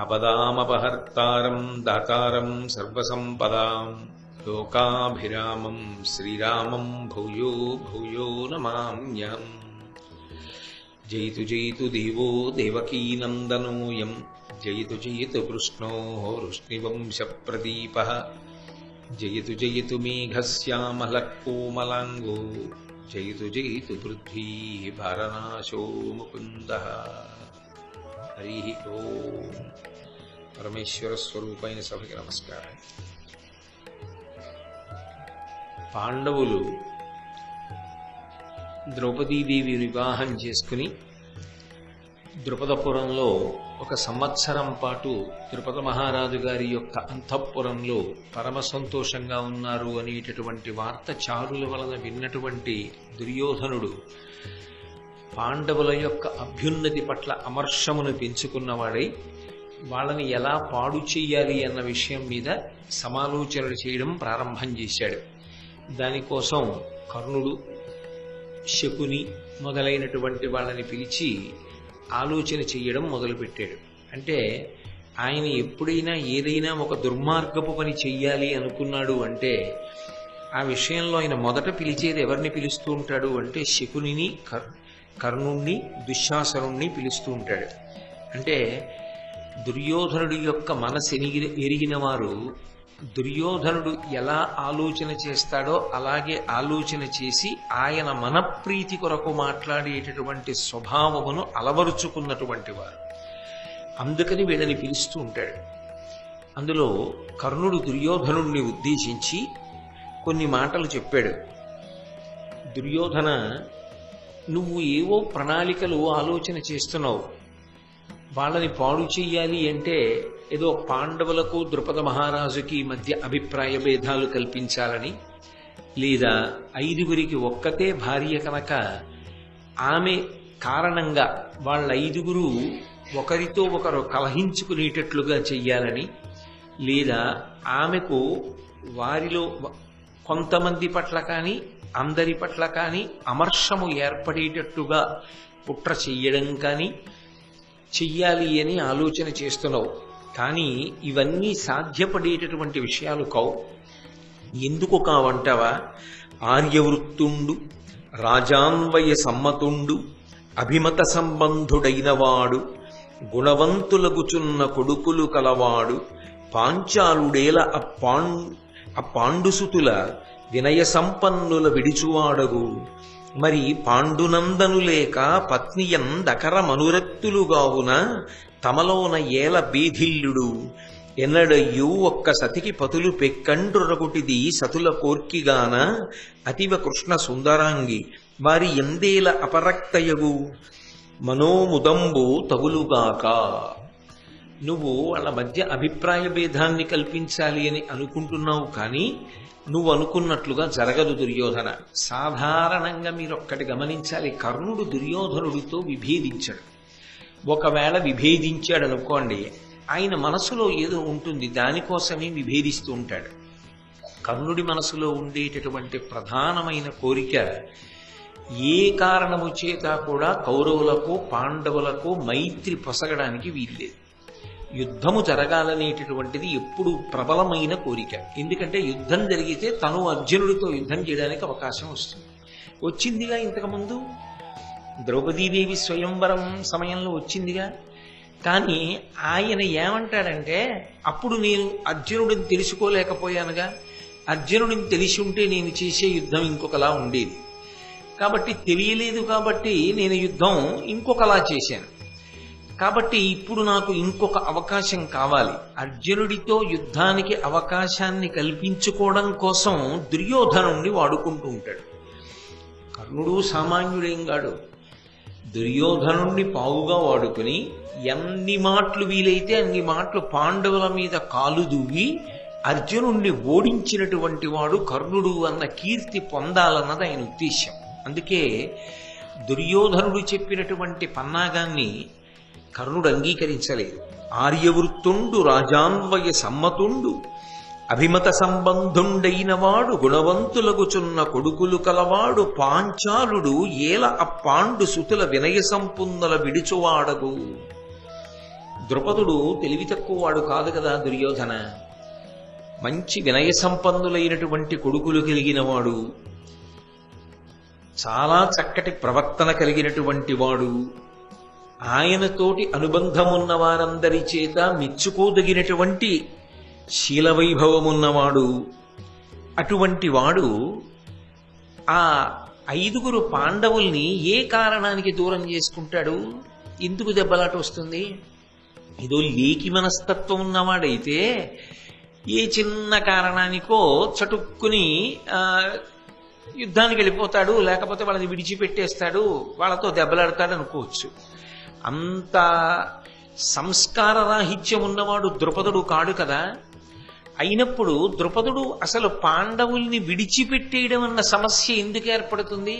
ఆపదామపహర్తారం దాతారం సర్వసంపదాం లోకాభిరామం శ్రీరామం భూయో భూయో నమామ్యహం. జయతు జయతు దేవో దేవకీనందనోయం జయతు జయతు కృష్ణో వృష్ణివంశప్రదీపః జయతు జయతు మేఘశ్యామలః కోమలాంగో జయతు జయతు పృథ్వీ భారనాశో ముకుందః. హరి ఓం. పరమేశ్వర స్వరూపైన సభకి నమస్కారం. పాండవులు ద్రౌపదీదేవి వివాహం చేసుకుని ద్రుపదపురంలో 1 సంవత్సరం పాటు ద్రుపద మహారాజు గారి యొక్క అంతఃపురంలో పరమ సంతోషంగా ఉన్నారు అనేటటువంటి వార్త చారుల వలన విన్నటువంటి దుర్యోధనుడు పాండవుల యొక్క అభ్యున్నతి పట్ల అమర్షమును పెంచుకున్నవాడై వాళ్ళని ఎలా పాడు చెయ్యాలి అన్న విషయం మీద సమాలోచనలు చేయడం ప్రారంభం చేశాడు. దానికోసం కర్ణుడు, శకుని మొదలైనటువంటి వాళ్ళని పిలిచి ఆలోచన చెయ్యడం మొదలుపెట్టాడు. అంటే ఆయన ఎప్పుడైనా ఏదైనా ఒక దుర్మార్గపు పని చెయ్యాలి అనుకున్నాడు అంటే ఆ విషయంలో ఆయన మొదట పిలిచేది ఎవరిని పిలుస్తూ ఉంటాడు అంటే శకునిని, కర్ణుణ్ణి, దుశ్శాసనుణ్ణి పిలుస్తూ ఉంటాడు. అంటే దుర్యోధనుడి యొక్క మనసు ఎరిగిన వారు దుర్యోధనుడు ఎలా ఆలోచన చేస్తాడో అలాగే ఆలోచన చేసి ఆయన మనప్రీతి కొరకు మాట్లాడేటటువంటి స్వభావమును అలవరుచుకున్నటువంటి వారు. అందుకని వీళ్ళని పిలుస్తూ ఉంటాడు. అందులో కర్ణుడు దుర్యోధనుడిని ఉద్దేశించి కొన్ని మాటలు చెప్పాడు. దుర్యోధన, నువ్వు ఏవో ప్రణాళికలు ఆలోచన చేస్తున్నావు. వాళ్ళని పాడు చెయ్యాలి అంటే ఏదో పాండవులకు ద్రుపద మహారాజుకి మధ్య అభిప్రాయ భేదాలు కల్పించాలని, లేదా 5గురికి ఒక్కతే భార్య కనుక ఆమె కారణంగా వాళ్ళ 5గురు ఒకరితో ఒకరు కలహించుకునేటట్లుగా చెయ్యాలని, లేదా ఆమెకు వారిలో కొంతమంది పట్ల కానీ అందరి పట్ల కానీ అమర్షము ఏర్పడేటట్టుగా కుట్ర చెయ్యడం కానీ చెయ్యాలి అని ఆలోచన చేస్తున్నావు. కానీ ఇవన్నీ సాధ్యపడేటటువంటి విషయాలు కావు. ఎందుకు కావంటావా? ఆర్యవృత్తుండు, రాజాన్వయ సమ్మతుండు, అభిమత సంబంధుడైనవాడు, గుణవంతులగుచున్న కొడుకులు కలవాడు, పాంచాలుడేల అపాండుసుతుల వినయ సంపన్నుల విడిచువాడగు. మరి పాండునందను లేక పత్నియందకర మనురక్తులుగావున తమలోన ఏల బీధిల్లుడు. ఎన్నడయ్యూ ఒక్క సతికి పతులు పెక్కండ్రురగుటిది సతుల కోర్కిగాన అతివ కృష్ణ సుందరాంగి వారి ఎందేల అపరక్తయగు మనోముదంబు తగులుగాక. నువ్వు వాళ్ళ మధ్య అభిప్రాయ భేదాన్ని కల్పించాలి అని అనుకుంటున్నావు, కానీ నువ్వు అనుకున్నట్లుగా జరగదు దుర్యోధన. సాధారణంగా మీరొక్కటి గమనించాలి, కర్ణుడు దుర్యోధనుడితో విభేదించాడు. ఒకవేళ విభేదించాడు అనుకోండి, ఆయన మనసులో ఏదో ఉంటుంది, దానికోసమే విభేదిస్తూ ఉంటాడు. కర్ణుడి మనసులో ఉండేటటువంటి ప్రధానమైన కోరిక ఏ కారణము చేత కూడా కౌరవులకు పాండవులకు మైత్రి పొసగడానికి వీల్లేదు. యుద్ధము జరగాలనేటటువంటిది ఎప్పుడు ప్రబలమైన కోరిక. ఎందుకంటే యుద్ధం జరిగితే తను అర్జునుడితో యుద్ధం చేయడానికి అవకాశం వస్తుంది. వచ్చిందిగా ఇంతకుముందు ద్రౌపదీదేవి స్వయంవరం సమయంలో వచ్చిందిగా. కానీ ఆయన ఏమంటాడంటే, అప్పుడు నేను అర్జునుడిని తెలుసుకోలేకపోయానుగా, అర్జునుడిని తెలిసి ఉంటే నేను చేసే యుద్ధం ఇంకొకలా ఉండేది, కాబట్టి తెలియలేదు కాబట్టి నేను యుద్ధం ఇంకొకలా చేశాను, కాబట్టి ఇప్పుడు నాకు ఇంకొక అవకాశం కావాలి. అర్జునుడితో యుద్ధానికి అవకాశాన్ని కల్పించుకోవడం కోసం దుర్యోధనుణ్ణి వాడుకుంటూ ఉంటాడు. కర్ణుడు సామాన్యుడేం కాడు. దుర్యోధనుణ్ణి పావుగా వాడుకుని ఎన్ని మాటలు వీలైతే అన్ని మాటలు పాండవుల మీద కాలు దూవి అర్జునుణ్ణి ఓడించినటువంటి వాడు కర్ణుడు అన్న కీర్తి పొందాలన్నది ఆయన ఉద్దేశ్యం. అందుకే దుర్యోధనుడు చెప్పినటువంటి పన్నాగాన్ని కర్ణుడు అంగీకరించలేదు. ఆర్యవృత్తుండు, రాజాన్వయ సమ్మతుండు, అభిమత సంబంధుండైనవాడు, గుణవంతులగుచున్న కొడుకులు కలవాడు, పాంచాలుడు ఏల అప్పాండు సుతుల వినయ సంపున్నల విడిచువాడగు. ద్రుపదుడు తెలివి తక్కువ వాడు కాదు కదా దుర్యోధన. మంచి వినయ సంపన్నులైనటువంటి కొడుకులు కలిగిన వాడు, చాలా చక్కటి ప్రవర్తన కలిగినటువంటి వాడు, ఆయనతోటి అనుబంధమున్న వారందరి చేత మెచ్చుకోదగినటువంటి శీలవైభవమున్నవాడు. అటువంటి వాడు ఆ 5 పాండవుల్ని ఏ కారణానికి దూరం చేసుకుంటాడు? ఎందుకు దెబ్బలాట వస్తుంది? ఏదో లేకి మనస్తత్వం ఉన్నవాడైతే ఏ చిన్న కారణానికో చటుక్కుని యుద్ధానికి వెళ్ళిపోతాడు, లేకపోతే వాళ్ళని విడిచిపెట్టేస్తాడు, వాళ్ళతో దెబ్బలాడతాడు అనుకోవచ్చు. అంత సంస్కార రాహిత్యం ఉన్నవాడు ద్రుపదుడు కాడు కదా. అయినప్పుడు ద్రుపదుడు అసలు పాండవుల్ని విడిచిపెట్టేయడం అన్న సమస్య ఎందుకు ఏర్పడుతుంది?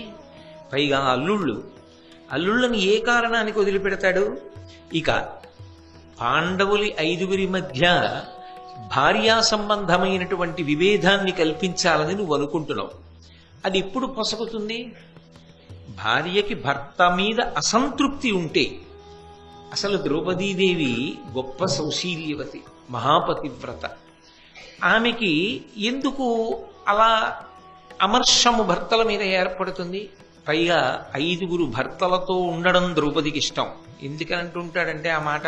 పైగా అల్లుళ్ళని ఏ కారణానికి వదిలిపెడతాడు? ఇక పాండవులి 5 మధ్య భార్యా సంబంధమైనటువంటి విభేదాన్ని కల్పించాలని నువ్వు అనుకుంటున్నావు. అది ఎప్పుడు పొసగుతుంది? భార్యకి భర్త మీద అసంతృప్తి ఉంటే. అసలు ద్రౌపదీదేవి గొప్ప సౌశీల్యవతి, మహాపతివ్రత. ఆమెకి ఎందుకు అలా అమర్షము భర్తల మీద ఏర్పడుతుంది? పైగా 5 భర్తలతో ఉండడం ద్రౌపదికి ఇష్టం. ఎందుకంటుంటాడంటే ఆ మాట,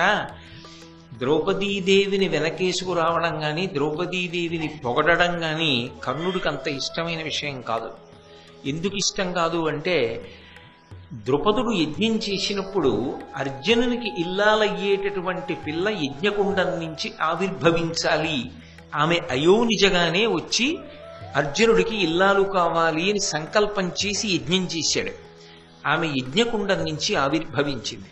ద్రౌపదీదేవిని వెనకేసుకురావడం కానీ ద్రౌపదీదేవిని పొగడడం కానీ కర్ణుడికి అంత ఇష్టమైన విషయం కాదు. ఎందుకు ఇష్టం కాదు అంటే, ద్రుపదుడు యజ్ఞం చేసినప్పుడు అర్జునునికి ఇల్లాలయ్యేటటువంటి పిల్ల యజ్ఞకుండం నుంచి ఆవిర్భవించాలి, ఆమె అయోనిజగానే వచ్చి అర్జునుడికి ఇల్లాలు కావాలి అని సంకల్పం చేసి యజ్ఞం చేశాడు. ఆమె యజ్ఞకుండం నుంచి ఆవిర్భవించింది.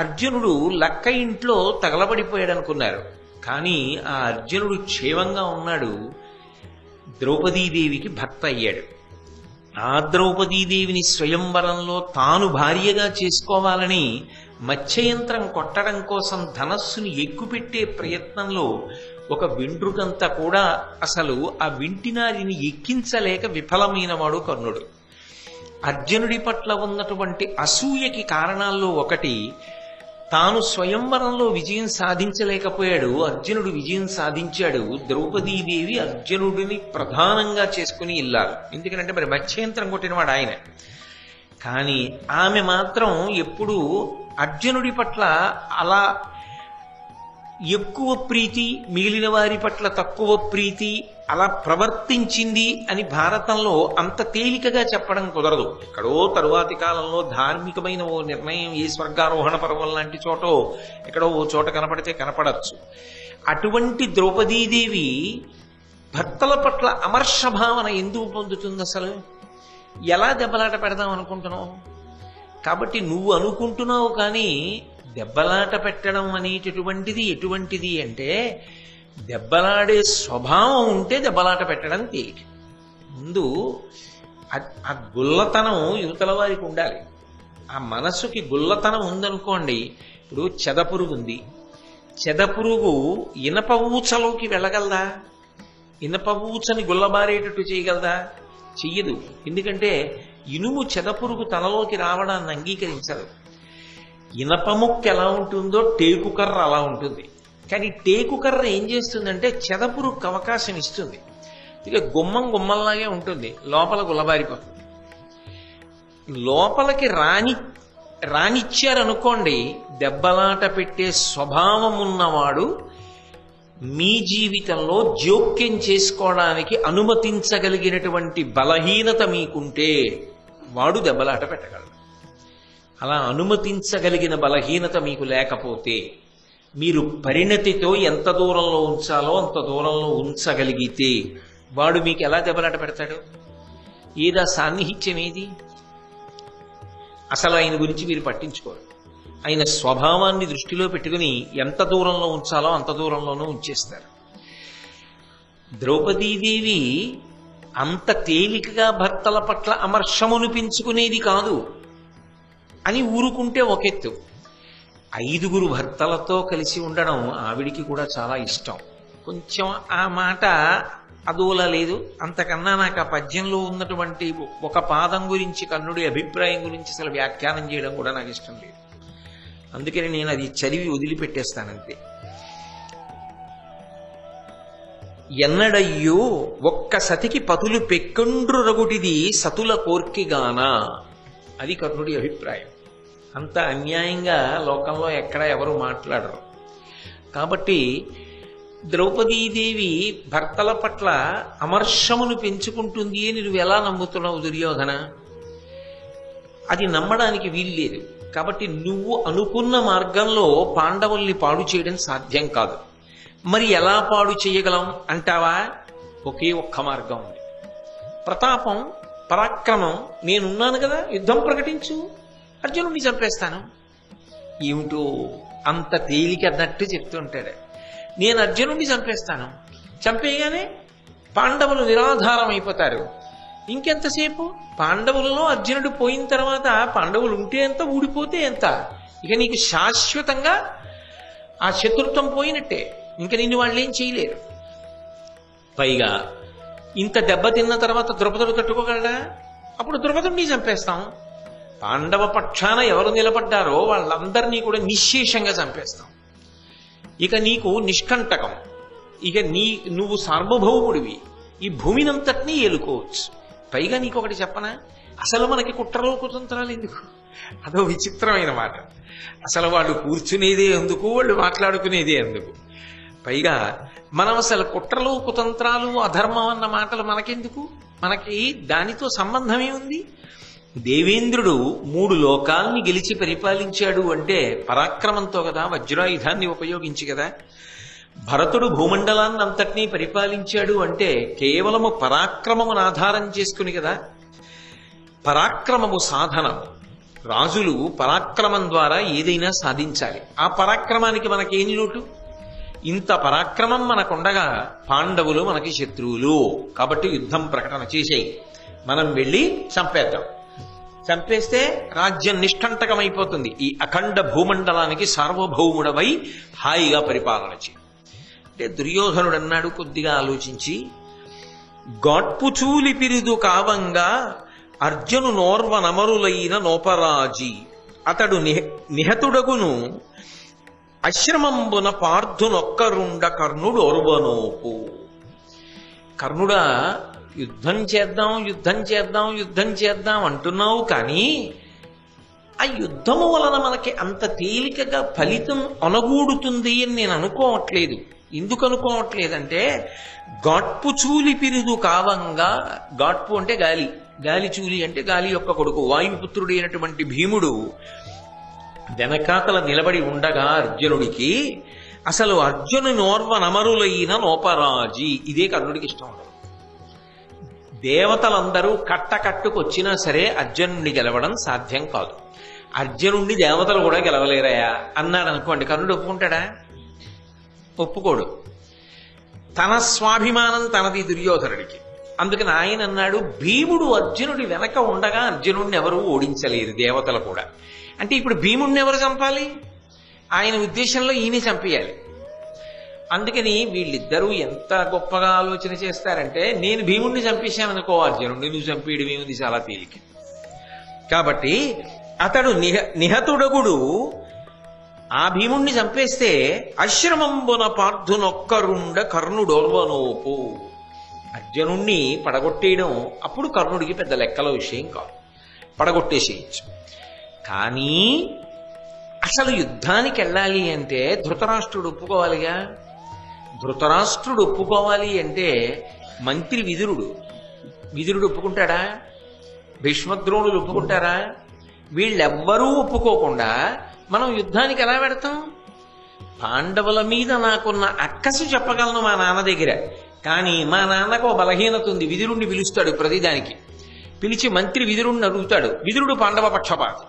అర్జునుడు లక్క ఇంట్లో తగలబడిపోయాడు అనుకున్నారు, కానీ ఆ అర్జునుడు క్షేమంగా ఉన్నాడు, ద్రౌపదీదేవికి భర్త అయ్యాడు. ఆ ద్రౌపదీదేవిని స్వయంవరంలో తాను భార్యగా చేసుకోవాలని మత్స్యయంత్రం కొట్టడం కోసం ధనస్సుని ఎక్కుపెట్టే ప్రయత్నంలో ఒక వెంట్రుకంతా కూడా అసలు ఆ వింటినారిని ఎక్కించలేక విఫలమైన వాడు కర్ణుడు. అర్జునుడి పట్ల ఉన్నటువంటి అసూయకి కారణాల్లో ఒకటి, తాను స్వయంవరంలో విజయం సాధించలేకపోయాడు, అర్జునుడు విజయం సాధించాడు. ద్రౌపదీదేవి అర్జునుడిని ప్రధానంగా చేసుకుని ఇల్లారు. ఎందుకంటే మరి మత్స్యంత్రం కొట్టినవాడు ఆయన. కానీ ఆమె మాత్రం ఎప్పుడూ అర్జునుడి పట్ల అలా ఎక్కువ ప్రీతి, మిగిలిన వారి పట్ల తక్కువ ప్రీతి అలా ప్రవర్తించింది అని భారతంలో అంత తేలికగా చెప్పడం కుదరదు. ఎక్కడో తరువాతి కాలంలో ధార్మికమైన ఓ నిర్ణయం, ఈ స్వర్గారోహణ పర్వం లాంటి చోటో ఎక్కడో ఓ చోట కనపడితే కనపడచ్చు. అటువంటి ద్రౌపదీదేవి భర్తల పట్ల అమర్ష భావన ఎందుకు పొందుతుంది? అసలు ఎలా దెబ్బలాట పెడదాం అనుకుంటున్నావు? కాబట్టి నువ్వు అనుకుంటున్నావు, కానీ దెబ్బలాట పెట్టడం అనేటటువంటిది ఎటువంటిది అంటే, దెబ్బలాడే స్వభావం ఉంటే దెబ్బలాట పెట్టడం తేలిక. ముందు ఆ గుల్లతనం యువతల వారికి ఉండాలి. ఆ మనసుకి గుల్లతనం ఉందనుకోండి. ఇప్పుడు చెదపురుగు ఉంది, చెదపురుగు ఇనప ఊచలోకి వెళ్ళగలదా? ఇనప ఊచని గుల్లబారేటట్టు చేయగలదా? చెయ్యదు. ఎందుకంటే ఇనుము చెదపురుగు తనలోకి రావడాన్ని అంగీకరించదు. ఇనప ముక్క ఎలా ఉంటుందో టేకుకర్ర అలా ఉంటుంది. కానీ టేకుకర్ర ఏం చేస్తుందంటే చెదపురుగు అవకాశం ఇస్తుంది. ఇక గుమ్మంలాగే ఉంటుంది, లోపల గుల్లబారిపోతుంది. లోపలికి రానిచ్చారనుకోండి, దెబ్బలాట పెట్టే స్వభావం ఉన్నవాడు మీ జీవితంలో జోక్యం చేసుకోవడానికి అనుమతించగలిగినటువంటి బలహీనత మీకుంటే వాడు దెబ్బలాట పెట్టగలడు. అలా అనుమతించగలిగిన బలహీనత మీకు లేకపోతే, మీరు పరిణతితో ఎంత దూరంలో ఉంచాలో అంత దూరంలో ఉంచగలిగితే వాడు మీకు ఎలా దెబ్బలాట పెడతాడు? ఏదా సాన్నిహిత్యం ఏది? అసలు ఆయన గురించి మీరు పట్టించుకోరు. ఆయన స్వభావాన్ని దృష్టిలో పెట్టుకుని ఎంత దూరంలో ఉంచాలో అంత దూరంలోనూ ఉంచేస్తారు. ద్రౌపదీదేవి అంత తేలికగా భర్తల పట్ల అమర్షమును పెంచుకునేది కాదు అని ఊరుకుంటే ఒకెత్తు. 5 భర్తలతో కలిసి ఉండడం ఆవిడికి కూడా చాలా ఇష్టం. కొంచెం ఆ మాట అదోలా లేదు. అంతకన్నా నాకు ఆ పద్యంలో ఉన్నటువంటి ఒక పాదం గురించి, కర్ణుడి అభిప్రాయం గురించి అసలు వ్యాఖ్యానం చేయడం కూడా నాకు ఇష్టం లేదు. అందుకని నేను అది చదివి వదిలిపెట్టేస్తానంతే. ఎన్నడయ్యో ఒక్క సతికి పతులు పెక్కండ్రు రగుటిది సతుల కోర్కిగాన. అది కర్ణుడి అభిప్రాయం. అంత అన్యాయంగా లోకంలో ఎక్కడ ఎవరు మాట్లాడరు. కాబట్టి ద్రౌపదీదేవి భర్తల పట్ల అమర్షమును పెంచుకుంటుంది అని నువ్వు ఎలా నమ్ముతున్నావు దుర్యోధన? అది నమ్మడానికి వీల్లేదు. కాబట్టి నువ్వు అనుకున్న మార్గంలో పాండవుల్ని పాడు చేయడం సాధ్యం కాదు. మరి ఎలా పాడు చేయగలం అంటావా? ఒకే ఒక్క మార్గం ఉంది. ప్రతాపం, పరాక్రమం. నేనున్నాను కదా, యుద్ధం ప్రకటించు, అర్జునుడిని చంపేస్తాను. ఏమిటో అంత తేలికన్నట్టు చెప్తుంటాడు. నేను అర్జునుడిని చంపేస్తాను, చంపేయగానే పాండవులు నిరాధారం అయిపోతారు. ఇంకెంతసేపు? పాండవులలో అర్జునుడు పోయిన తర్వాత పాండవులు ఉంటే ఎంత, ఊడిపోతే ఎంత? ఇక నీకు శాశ్వతంగా ఆ శత్రుత్వం పోయినట్టే. ఇంక నిన్ను వాళ్ళు ఏం చేయలేరు. పైగా ఇంత దెబ్బతిన్న తర్వాత ద్రౌపదుడు తట్టుకోగలడా? అప్పుడు ద్రౌపదుడిని చంపేస్తాం. పాండవ పక్షాన ఎవరు నిలబడ్డారో వాళ్ళందరినీ కూడా నిశ్శేషంగా చంపేస్తాం. ఇక నీకు నిష్కంటకం. ఇక నువ్వు సార్వభౌముడివి. ఈ భూమినంతటినీ ఏలుకోవచ్చు. పైగా నీకొకటి చెప్పనా? అసలు మనకి కుట్రలు కుతంత్రాలు ఎందుకు? అదో విచిత్రమైన మాట. అసలు వాళ్ళు కూర్చునేదే ఎందుకు, వాళ్ళు మాట్లాడుకునేదే ఎందుకు? పైగా మనం అసలు కుట్రలు కుతంత్రాలు అధర్మం అన్న మాటలు మనకెందుకు? మనకి దానితో సంబంధమే ఉంది. దేవేంద్రుడు 3 లోకాల్ని గెలిచి పరిపాలించాడు అంటే పరాక్రమంతో కదా, వజ్రాయుధాన్ని ఉపయోగించి కదా. భరతుడు భూమండలాన్ని అంతటినీ పరిపాలించాడు అంటే కేవలము పరాక్రమమును ఆధారం చేసుకుని కదా. పరాక్రమము సాధనం. రాజులు పరాక్రమం ద్వారా ఏదైనా సాధించాలి. ఆ పరాక్రమానికి మనకేం లోటు? ఇంత పరాక్రమం మనకుండగా పాండవులు మనకి శత్రువులు. కాబట్టి యుద్ధం ప్రకటన చేసేయి, మనం వెళ్ళి చంపేద్దాం. చంపేస్తే రాజ్యం నిష్కంటకమైపోతుంది. ఈ అఖండ భూమండలానికి సార్వభౌముడవై హాయిగా పరిపాలన చేయి అంటే దుర్యోధనుడు అన్నాడు కొద్దిగా ఆలోచించి, గాట్పుచూలి పిరుదు కావంగా అర్జును నోర్వ నమరులైన నోపరాజి అతడు నిహతుడగును అశ్రమంబున పార్థునొక్కరుండ కర్ణుడు ఓర్వనోపు. కర్ణుడా, యుద్ధం చేద్దాం యుద్ధం చేద్దాం యుద్ధం చేద్దాం అంటున్నావు, కానీ ఆ యుద్ధము వలన మనకి అంత తేలికగా ఫలితం అనగూడుతుంది అని నేను అనుకోవట్లేదు. ఎందుకు అనుకోవట్లేదంటే, గాట్పు చూలి పిరుదు కావంగా, గాట్పు అంటే గాలి, గాలి చూలి అంటే గాలి యొక్క కొడుకు వాయుపుత్రుడు అయినటువంటి భీముడు వెనకాతల నిలబడి ఉండగా అర్జునుడికి అసలు అర్జును నోర్వ నమరులైన నోపరాజి, ఇదే కర్ణుడికి ఇష్టం ఉండదు. దేవతలందరూ కట్టకట్టుకొచ్చినా సరే అర్జునుడిని గెలవడం సాధ్యం కాదు. అర్జునుడిని దేవతలు కూడా గెలవలేరయా అన్నాడు అనుకోండి, కర్ణుడు ఒప్పుకుంటాడా? ఒప్పుకోడు. తన స్వాభిమానం తనది దుర్యోధనుడికి. అందుకని ఆయన అన్నాడు, భీముడు అర్జునుడి వెనక ఉండగా అర్జునుడిని ఎవరూ ఓడించలేరు, దేవతలు కూడా. అంటే ఇప్పుడు భీముడిని ఎవరు చంపాలి? ఆయన ఉద్దేశంలో ఈయన చంపేయాలి. అందుకని వీళ్ళిద్దరూ ఎంత గొప్పగా ఆలోచన చేస్తారంటే, నేను భీముడిని చంపేశాననుకో, అర్జునుడిని నువ్వు చంపేయడం ఏముంది, చాలా తేలిక. కాబట్టి అతడు నిహతుడగుడు, ఆ భీముణ్ణి చంపేస్తే అశ్రమంబున పార్థునొక్కరుండ కర్ణుడోర్వనోపు. అర్జునుణ్ణి పడగొట్టేయడం అప్పుడు కర్ణుడికి పెద్ద లెక్కల విషయం కాదు, పడగొట్టేసేయచ్చు. కానీ అసలు యుద్ధానికి వెళ్ళాలి అంటే ధృతరాష్ట్రుడు ఒప్పుకోవాలిగా. ధృతరాష్ట్రుడు ఒప్పుకోవాలి అంటే మంత్రి విదురుడు ఒప్పుకుంటాడా? భీష్మద్రోణులు ఒప్పుకుంటారా? వీళ్ళెవ్వరూ ఒప్పుకోకుండా మనం యుద్ధానికి ఎలా పెడతాం? పాండవుల మీద నాకున్న అక్కసు చెప్పగలను మా నాన్న దగ్గర, కానీ మా నాన్నకు ఓ బలహీనత ఉంది. విదురుణ్ణి పిలుస్తాడు ప్రతిదానికి. పిలిచి మంత్రి విదురుణ్ణి అడుగుతాడు. విదురుడు పాండవ పక్షపాతి.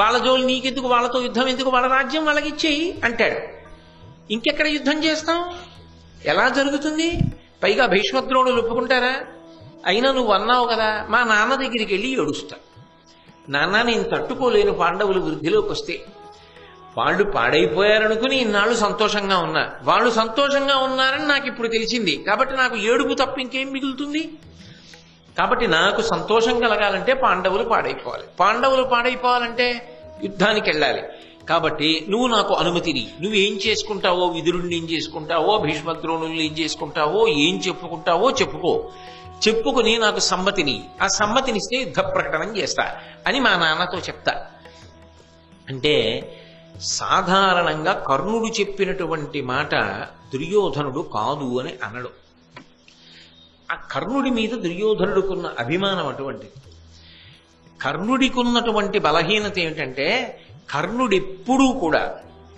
వాళ్ళ జోలు నీకెందుకు, వాళ్ళతో యుద్ధం ఎందుకు, వాళ్ళ రాజ్యం వాళ్ళకి ఇచ్చేయి అంటాడు. ఇంకెక్కడ యుద్ధం చేస్తాం? ఎలా జరుగుతుంది? పైగా భీష్మద్రోణులు ఒప్పుకుంటారా? అయినా నువ్వు అన్నావు కదా, మా నాన్న దగ్గరికి వెళ్ళి ఏడుస్తా. నాన్న, నేను తట్టుకోలేను పాండవులు వృద్ధిలోకి వస్తే. వాళ్ళు పాడైపోయారనుకుని ఇన్నాళ్ళు సంతోషంగా ఉన్నా, వాళ్ళు సంతోషంగా ఉన్నారని నాకు ఇప్పుడు తెలిసింది. కాబట్టి నాకు ఏడుపు తప్ప ఇంకేం మిగులుతుంది? కాబట్టి నాకు సంతోషం కలగాలంటే పాండవులు పాడైపోవాలి. పాండవులు పాడైపోవాలంటే యుద్ధానికి వెళ్ళాలి. కాబట్టి నువ్వు నాకు అనుమతిని, నువ్వేం చేసుకుంటావో, విదురుణ్ణి ఏం చేసుకుంటావో, భీష్మద్రోణుల్ని ఏం చేసుకుంటావో, ఏం చెప్పుకుంటావో చెప్పుకుని నాకు సమ్మతిని, ఆ సమ్మతినిస్తే యుద్ధ ప్రకటన చేస్తా అని మా నాన్నతో చెప్తా. అంటే సాధారణంగా కర్ణుడు చెప్పినటువంటి మాట దుర్యోధనుడు కాదు అని అనడు. ఆ కర్ణుడి మీద దుర్యోధనుడికున్న అభిమానం అటువంటిది. కర్ణుడికున్నటువంటి బలహీనత ఏమిటంటే కర్ణుడెప్పుడూ కూడా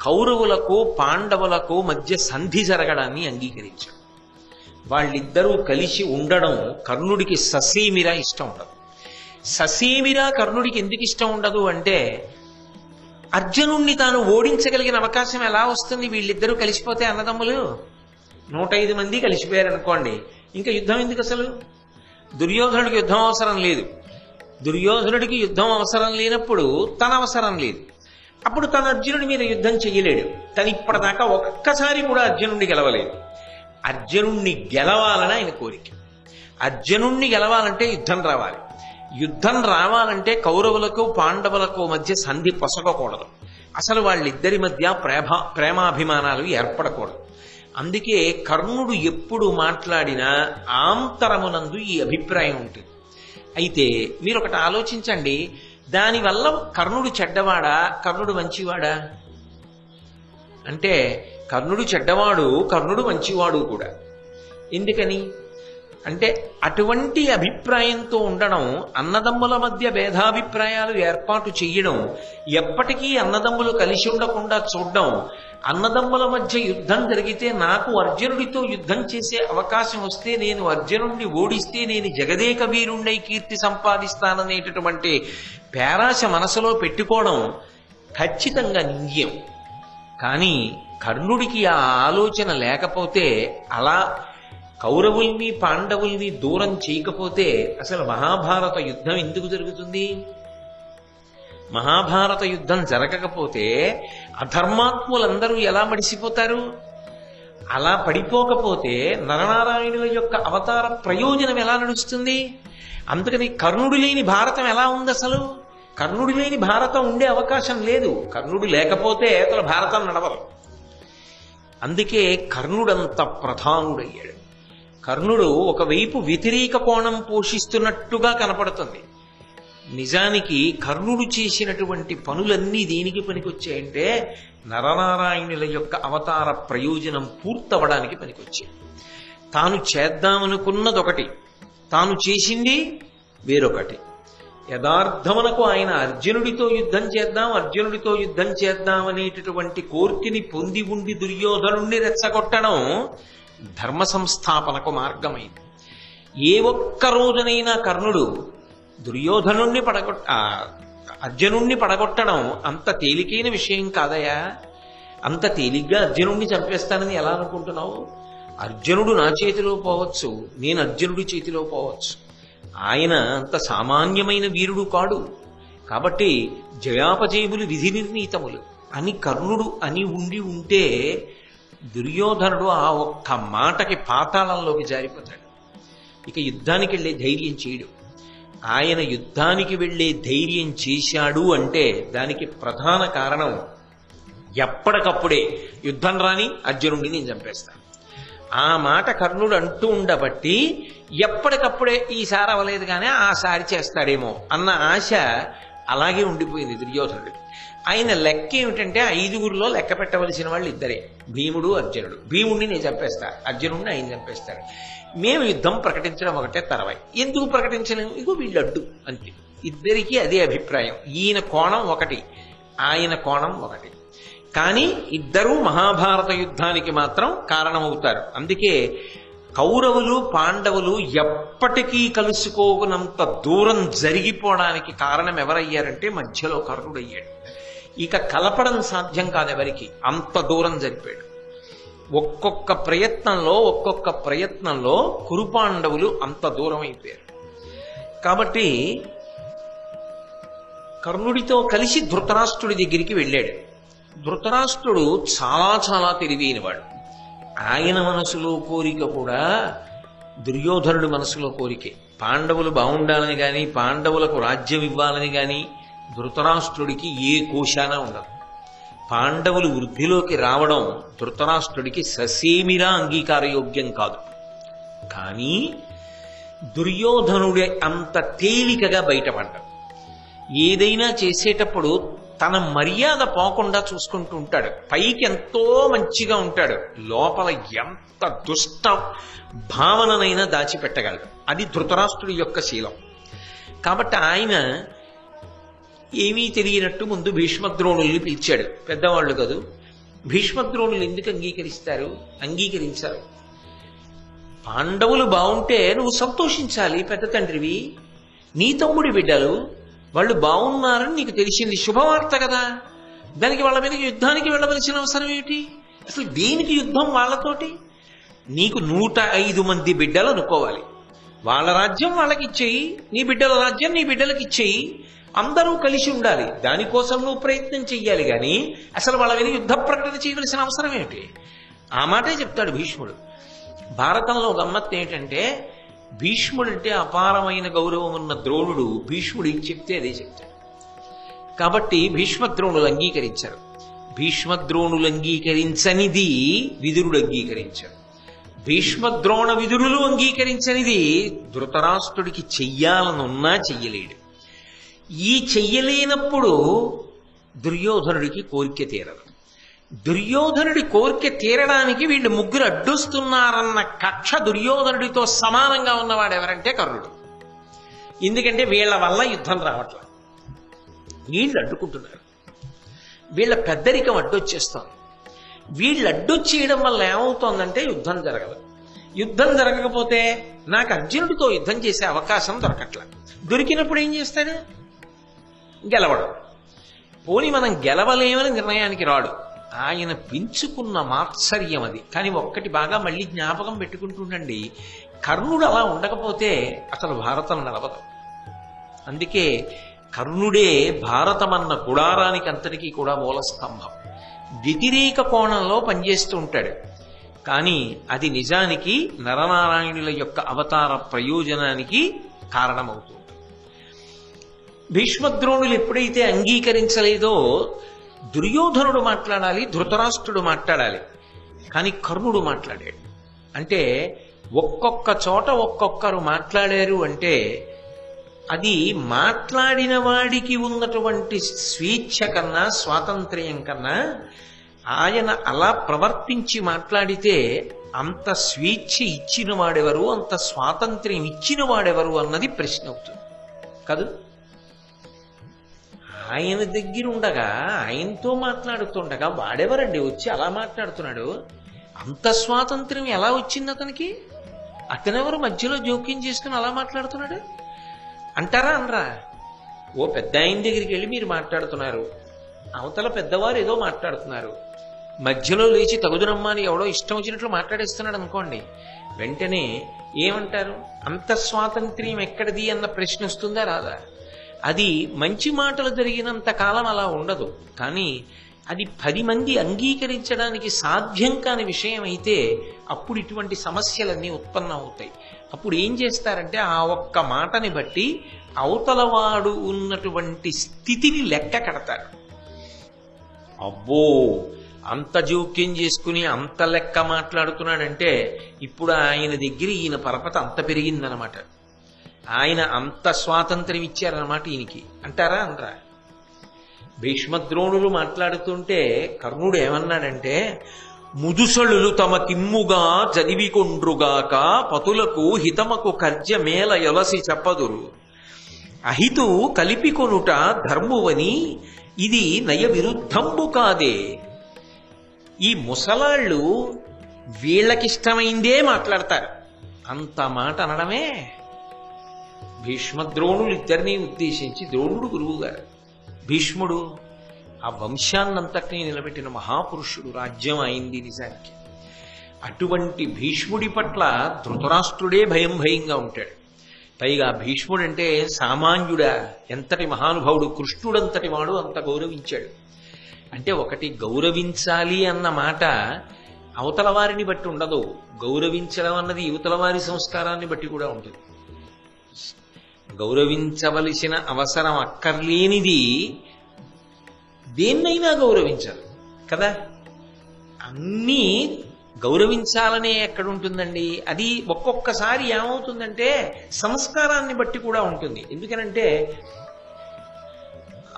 కౌరవులకు పాండవులకు మధ్య సంధి జరగడాన్ని అంగీకరించాడు. వాళ్ళిద్దరూ కలిసి ఉండడం కర్ణుడికి ససేమిరా ఇష్టం ఉండదు. ససేమిరా కర్ణుడికి ఎందుకు ఇష్టం ఉండదు అంటే అర్జునుణ్ణి తాను ఓడించగలిగిన అవకాశం ఎలా వస్తుంది? వీళ్ళిద్దరూ కలిసిపోతే అన్నదమ్ములు 105 మంది కలిసిపోయారనుకోండి, ఇంకా యుద్ధం ఎందుకు అసలు? దుర్యోధనుడికి యుద్ధం అవసరం లేదు. దుర్యోధనుడికి యుద్ధం అవసరం లేనప్పుడు తన అవసరం లేదు. అప్పుడు తన అర్జునుడి మీద యుద్ధం చెయ్యలేడు. తను ఇప్పటిదాకా ఒక్కసారి కూడా అర్జునుడిని గెలవలేదు. అర్జునుణ్ణి గెలవాలని ఆయన కోరిక. అర్జునుణ్ణి గెలవాలంటే యుద్ధం రావాలి. యుద్ధం రావాలంటే కౌరవులకు పాండవులకు మధ్య సంధి పొసగకూడదు. అసలు వాళ్ళిద్దరి మధ్య ప్రేమాభిమానాలు ఏర్పడకూడదు. అందుకే కర్ణుడు ఎప్పుడు మాట్లాడినా ఆంతరమునందు ఈ అభిప్రాయం ఉంటుంది. అయితే మీరు ఒకటి ఆలోచించండి, దానివల్ల కర్ణుడు చెడ్డవాడా, కర్ణుడు మంచివాడా? అంటే కర్ణుడు చెడ్డవాడు, కర్ణుడు మంచివాడు కూడా. ఎందుకని అంటే అటువంటి అభిప్రాయంతో ఉండడం, అన్నదమ్ముల మధ్య భేదాభిప్రాయాలు ఏర్పాటు చెయ్యడం, ఎప్పటికీ అన్నదమ్ములు కలిసి ఉండకుండా చూడడం, అన్నదమ్ముల మధ్య యుద్ధం జరిగితే నాకు అర్జునుడితో యుద్ధం చేసే అవకాశం వస్తే, నేను అర్జునుడిని ఓడిస్తే నేను జగదేక వీరుణ్ణి కీర్తి సంపాదిస్తాననేటటువంటి పేరాశ మనసులో పెట్టుకోవడం ఖచ్చితంగా నింద్యం. కానీ కర్ణుడికి ఆ ఆలోచన లేకపోతే, అలా కౌరవుల్ని పాండవుల్ని దూరం చేయకపోతే అసలు మహాభారత యుద్ధం ఎందుకు జరుగుతుంది? మహాభారత యుద్ధం జరగకపోతే అధర్మాత్ములందరూ ఎలా మడిసిపోతారు? అలా పడిపోకపోతే నరనారాయణుల యొక్క అవతార ప్రయోజనం ఎలా నడుస్తుంది? అందుకని కర్ణుడు లేని భారతం ఎలా ఉంది? అసలు కర్ణుడు లేని భారతం ఉండే అవకాశం లేదు. కర్ణుడు లేకపోతే అసలు భారతం నడవదు. అందుకే కర్ణుడంత ప్రధానుడయ్యాడు. కర్ణుడు ఒకవైపు వ్యతిరేక కోణం పోషిస్తున్నట్టుగా కనపడుతుంది. నిజానికి కర్ణుడు చేసినటువంటి పనులన్నీ దేనికి పనికొచ్చాయంటే నరనారాయణుల యొక్క అవతార ప్రయోజనం పూర్తవడానికి పనికొచ్చాయి. తాను చేద్దామనుకున్నదొకటి, తాను చేసింది వేరొకటి. యథార్థమునకు ఆయన అర్జునుడితో యుద్ధం చేద్దాం అనేటటువంటి కోర్కెని పొంది ఉండి దుర్యోధనుణ్ణి రెచ్చగొట్టడం ధర్మ సంస్థాపనకు మార్గమైంది. ఏ ఒక్క రోజునైనా కర్ణుడు దుర్యోధనుణ్ణి అర్జునుణ్ణి పడగొట్టడం అంత తేలికైన విషయం కాదయా. అంత తేలిగ్గా అర్జునుణ్ణి చంపేస్తానని ఎలా అనుకుంటున్నావు? అర్జునుడు నా చేతిలో పోవచ్చు, నేను అర్జునుడి చేతిలో పోవచ్చు. ఆయన అంత సామాన్యమైన వీరుడు కాడు. కాబట్టి జయాపజయములు విధి నిర్ణీతములు అని కర్ణుడు అని ఉంటే దుర్యోధనుడు ఆ ఒక్క మాటకి పాతాళంలోకి జారిపోతాడు. ఇక యుద్ధానికి వెళ్ళే ధైర్యం చేయడు. ఆయన యుద్ధానికి వెళ్ళే ధైర్యం చేశాడు అంటే దానికి ప్రధాన కారణం ఎప్పటికప్పుడే యుద్ధం రాని అర్జునుడిని నేను చంపేస్తాను ఆ మాట కర్ణుడు అంటూ ఉండబట్టి ఎప్పటికప్పుడే ఈసారి అవ్వలేదు కానీ ఆసారి చేస్తాడేమో అన్న ఆశ అలాగే ఉండిపోయింది దుర్యోధనుడికి. ఆయన లెక్క ఏమిటంటే 5గురిలో లెక్క పెట్టవలసిన వాళ్ళు ఇద్దరే, భీముడు అర్జునుడు. భీముడిని నేను చంపేస్తా, అర్జునుడిని ఆయన చంపేస్తాడు. మేము యుద్ధం ప్రకటించడం ఒకటే తర్వాయి. ఎందుకు ప్రకటించలేము? ఇగో వీళ్ళు అడ్డు అంతే. ఇద్దరికీ అదే అభిప్రాయం. ఈయన కోణం ఒకటి, ఆయన కోణం ఒకటి. కానీ ఇద్దరూ మహాభారత యుద్ధానికి మాత్రం కారణమవుతారు. అందుకే కౌరవులు పాండవులు ఎప్పటికీ కలుసుకోనంత దూరం జరిగిపోవడానికి కారణం ఎవరయ్యారంటే మధ్యలో కర్ణుడయ్యాడు. ఇక కలపడం సాధ్యం కాదు ఎవరికి, అంత దూరం జరిపాడు. ఒక్కొక్క ప్రయత్నంలో కురుపాండవులు అంత దూరం అయిపోయారు. కాబట్టి కర్ణుడితో కలిసి ధృతరాష్ట్రుడి దగ్గరికి వెళ్ళాడు. ధృతరాష్ట్రుడు చాలా చాలా తెలివైనవాడు. ఆయన మనసులో కోరిక కూడా దుర్యోధనుడి మనసులో కోరికే. పాండవులు బాగుండాలని కానీ పాండవులకు రాజ్యం ఇవ్వాలని కానీ ధృతరాష్ట్రుడికి ఏ కోశాన ఉండదు. పాండవులు వృద్ధిలోకి రావడం ధృతరాష్ట్రుడికి ససేమిరా అంగీకారయోగ్యం కాదు. కానీ దుర్యోధనుడే అంత తేలికగా బయటపడ్డాడు. ఏదైనా చేసేటప్పుడు తన మర్యాద పోకుండా చూసుకుంటూ ఉంటాడు. పైకి ఎంతో మంచిగా ఉంటాడు, లోపల ఎంత దుష్ట భావననైనా దాచిపెట్టగలడు. అది ధృతరాష్ట్రుడి యొక్క శీలం. కాబట్టి ఆయన ఏమీ తెలియనట్టు ముందు భీష్మద్రోణుల్ని పిలిచాడు. పెద్దవాళ్ళు కదూ, భీష్మద్రోణులు ఎందుకు అంగీకరించారు? పాండవులు బాగుంటే నువ్వు సంతోషించాలి, పెద్ద తండ్రివి. నీ తమ్ముడి బిడ్డలు వాళ్ళు బాగున్నారని నీకు తెలిసింది, శుభవార్త కదా. దానికి వాళ్ళ మీద యుద్ధానికి వెళ్ళవలసిన అవసరం ఏమిటి? అసలు దేనికి యుద్ధం వాళ్ళతోటి? నీకు 105 మంది బిడ్డలు అనుకోవాలి. వాళ్ళ రాజ్యం వాళ్ళకి ఇచ్చేయి, నీ బిడ్డల రాజ్యం నీ బిడ్డలకి ఇచ్చేయి. అందరూ కలిసి ఉండాలి. దానికోసం నువ్వు ప్రయత్నం చెయ్యాలి. కానీ అసలు వాళ్ళ మీద యుద్ధ ప్రకటన చేయవలసిన అవసరం ఏమిటి? ఆ మాటే చెప్తాడు భీష్ముడు. భారతంలో గమ్మత్తు ఏంటంటే, భీష్ముడంటే అపారమైన గౌరవం ఉన్న ద్రోణుడు భీష్ముడు ఏం చెప్తే అదే చెప్తాడు. కాబట్టి భీష్మద్రోణులు అంగీకరించారు. భీష్మద్రోణులు అంగీకరించనిది విదురుడు అంగీకరించారు. భీష్మద్రోణ విదురులు అంగీకరించనిది ధృతరాష్ట్రుడికి చెయ్యాలనున్నా చెయ్యలేడు. ఈ చెయ్యలేనప్పుడు దుర్యోధనుడికి కోరిక తీరదు. దుర్యోధనుడి కోరిక తీరడానికి వీళ్ళు ముగ్గురు అడ్డొస్తున్నారన్న కక్ష దుర్యోధనుడితో సమానంగా ఉన్నవాడు ఎవరంటే కర్ణుడు. ఎందుకంటే వీళ్ళ వల్ల యుద్ధం రావట్ల, వీళ్ళు అడ్డుకుంటున్నారు. వీళ్ళ పెద్దరికం అడ్డొచ్చేస్తోంది. వీళ్ళు అడ్డొచ్చేయడం వల్ల ఏమవుతోందంటే యుద్ధం జరగదు. యుద్ధం జరగకపోతే నాకు అర్జునుడితో యుద్ధం చేసే అవకాశం దొరకట్ల. దొరికినప్పుడు ఏం చేస్తాడు? గెలవడం. పోనీ మనం గెలవలేమని నిర్ణయానికి రాడు. ఆయన పెంచుకున్న మాత్సర్యం అది. కానీ ఒక్కటి బాగా మళ్ళీ జ్ఞాపకం పెట్టుకుంటుండండి, కర్ణుడు అలా ఉండకపోతే అసలు భారతం నడవదు. అందుకే కర్ణుడే భారతం అన్న గుడారానికి అంతటికీ కూడా మూల స్తంభం. వ్యతిరేక కోణంలో పనిచేస్తూ ఉంటాడు, కానీ అది నిజానికి నరనారాయణుల యొక్క అవతార ప్రయోజనానికి కారణమవుతుంది. భీష్మద్రోణులు ఎప్పుడైతే అంగీకరించలేదో దుర్యోధనుడు మాట్లాడాలి, ధృతరాష్ట్రుడు మాట్లాడాలి, కానీ కర్ణుడు మాట్లాడాడు. అంటే ఒక్కొక్క చోట ఒక్కొక్కరు మాట్లాడారు అంటే అది మాట్లాడిన వాడికి ఉన్నటువంటి స్వేచ్ఛ కన్నా, స్వాతంత్ర్యం కన్నా ఆయన అలా ప్రవర్తించి మాట్లాడితే అంత స్వేచ్ఛ ఇచ్చిన వాడెవరు, అంత స్వాతంత్ర్యం ఇచ్చిన వాడెవరు అన్నది ప్రశ్న అవుతుంది కాదు. ఆయన దగ్గర ఉండగా, ఆయనతో మాట్లాడుతుండగా వాడెవరండి వచ్చి అలా మాట్లాడుతున్నాడు? అంత స్వాతంత్ర్యం ఎలా వచ్చింది అతనికి? అతనెవరు మధ్యలో జోక్యం చేసుకుని అలా మాట్లాడుతున్నాడు అంటారా? అనరా? ఓ పెద్ద ఆయన దగ్గరికి వెళ్ళి మీరు మాట్లాడుతున్నారు, అవతల పెద్దవారు ఏదో మాట్లాడుతున్నారు, మధ్యలో లేచి తగుదునమ్మా అని ఎవడో ఇష్టం వచ్చినట్లు మాట్లాడేస్తున్నాడు అనుకోండి, వెంటనే ఏమంటారు? అంత స్వాతంత్ర్యం ఎక్కడిది అన్న ప్రశ్న వస్తుందా రాదా? అది మంచి మాటలు జరిగినంత కాలం అలా ఉండదు. కానీ అది 10 మంది అంగీకరించడానికి సాధ్యం కాని విషయం అయితే అప్పుడు ఇటువంటి సమస్యలన్నీ ఉత్పన్నం అవుతాయి. అప్పుడు ఏం చేస్తారంటే ఆ ఒక్క మాటని బట్టి అవతలవాడు ఉన్నటువంటి స్థితిని లెక్క కడతారు. అబ్బో, అంత జోక్యం చేసుకుని అంత లెక్క మాట్లాడుతున్నాడంటే ఇప్పుడు ఆయన దగ్గర ఈయన పరపతి అంత పెరిగిందనమాట, ఆయన అంత స్వాతంత్ర్యం ఇచ్చారనమాట ఈయనకి అంటారా? అనరా? భీష్మద్రోణులు మాట్లాడుతుంటే కర్ణుడు ఏమన్నాడంటే, ముదుసళులు తమ కిమ్ముగా చదివికొండ్రుగాక పతులకు హితమకు కర్జమేల యొలసి చెప్పదురు, అహితు కలిపికొనుట ధర్మువని ఇది నయ విరుద్ధంబు కాదే. ఈ ముసలాళ్ళు వీళ్ళకిష్టమైందే మాట్లాడతారు, అంత మాట అనడమే. భీష్మద్రోణులు ఇద్దరినీ ఉద్దేశించి, ద్రోణుడు గురువు గారు, భీష్ముడు ఆ వంశాన్నంతటినీ నిలబెట్టిన మహాపురుషుడు, రాజ్యం అయింది నిజానికి. అటువంటి భీష్ముడి పట్ల ధృతరాష్ట్రుడే భయంగా ఉంటాడు. పైగా భీష్ముడంటే సామాన్యుడా, ఎంతటి మహానుభావుడు, కృష్ణుడంతటి వాడు అంత గౌరవించాడు. అంటే ఒకటి గౌరవించాలి అన్న మాట అవతల వారిని బట్టి ఉండదు, గౌరవించడం అన్నది యువతల వారి సంస్కారాన్ని బట్టి కూడా ఉంటుంది. గౌరవించవలసిన అవసరం అక్కర్లేనిది దేన్నైనా గౌరవించాలి. కదా. అన్నీ గౌరవించాలనే ఎక్కడుంటుందండి? అది ఒక్కొక్కసారి ఏమవుతుందంటే సంస్కారాన్ని బట్టి కూడా ఉంటుంది. ఎందుకనంటే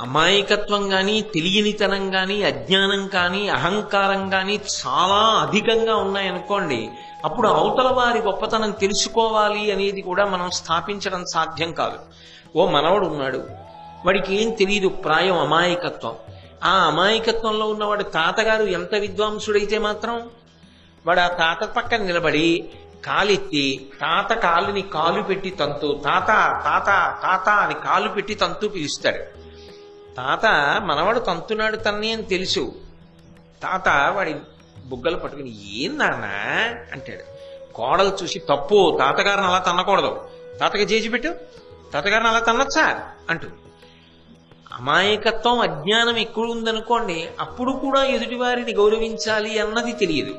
అమాయకత్వం కానీ, తెలియనితనం కానీ, అజ్ఞానం కానీ, అహంకారం కానీ చాలా అధికంగా ఉన్నాయనుకోండి, అప్పుడు అవతల వారి గొప్పతనం తెలుసుకోవాలి అనేది కూడా మనం స్థాపించడం సాధ్యం కాదు. ఓ మనవడు ఉన్నాడు, వాడికి ఏం తెలియదు, ప్రాయం అమాయకత్వం. ఆ అమాయకత్వంలో ఉన్నవాడు తాతగారు ఎంత విద్వాంసుడైతే మాత్రం వాడు ఆ తాత పక్కన నిలబడి కాలెత్తి తాత కాలుని కాలు పెట్టి తంతు, తాత తాత తాత అని కాలు పెట్టి తంతు పిలుస్తాడు. తాత మనవాడు తంతున్నాడు తన్ని అని తెలుసు. తాత వాడి బుగ్గలు పట్టుకుని ఏం నాన్న అంటాడు. కోడలు చూసి తప్పు, తాతగారిని అలా తన్నకూడదు, తాతగా చేసి పెట్టు, తాతగారిని అలా తన్నొచ్చా అంటూ. అమాయకత్వం అజ్ఞానం ఎక్కువ ఉందనుకోండి, అప్పుడు కూడా ఎదుటివారిని గౌరవించాలి అన్నది తెలియదు.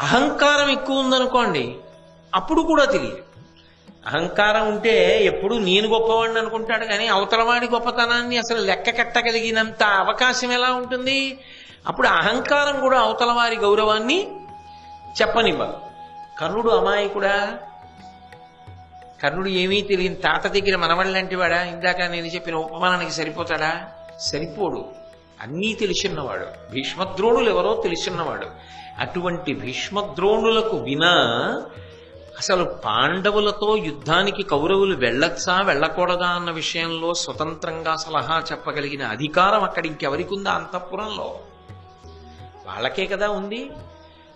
అహంకారం ఎక్కువ ఉందనుకోండి, అప్పుడు కూడా తెలియదు. అహంకారం ఉంటే ఎప్పుడు నేను గొప్పవాడిని అనుకుంటాడు, కానీ అవతలవాడి గొప్పతనాన్ని అసలు లెక్క కట్టగలిగినంత అవకాశం ఎలా ఉంటుంది? అప్పుడు అహంకారం కూడా అవతలవారి గౌరవాన్ని చెప్పనివ్వదు. కర్ణుడు అమాయకుడా? కర్ణుడు ఏమీ తెలియని తాత దగ్గర మనవళ్ళంటి వాడా? ఇందాక నేను చెప్పిన ఉపమానానికి సరిపోతాడా? సరిపోడు. అన్నీ తెలిసిన్నవాడు. భీష్మద్రోణులు ఎవరో తెలిసిన్నవాడు. అటువంటి భీష్మద్రోణులకు వినా అసలు పాండవులతో యుద్ధానికి కౌరవులు వెళ్ళొచ్చా వెళ్ళకూడదా అన్న విషయంలో స్వతంత్రంగా సలహా చెప్పగలిగిన అధికారం అక్కడ ఇంకెవరికి ఉందా? అంతఃపురంలో వాళ్ళకే కదా ఉంది.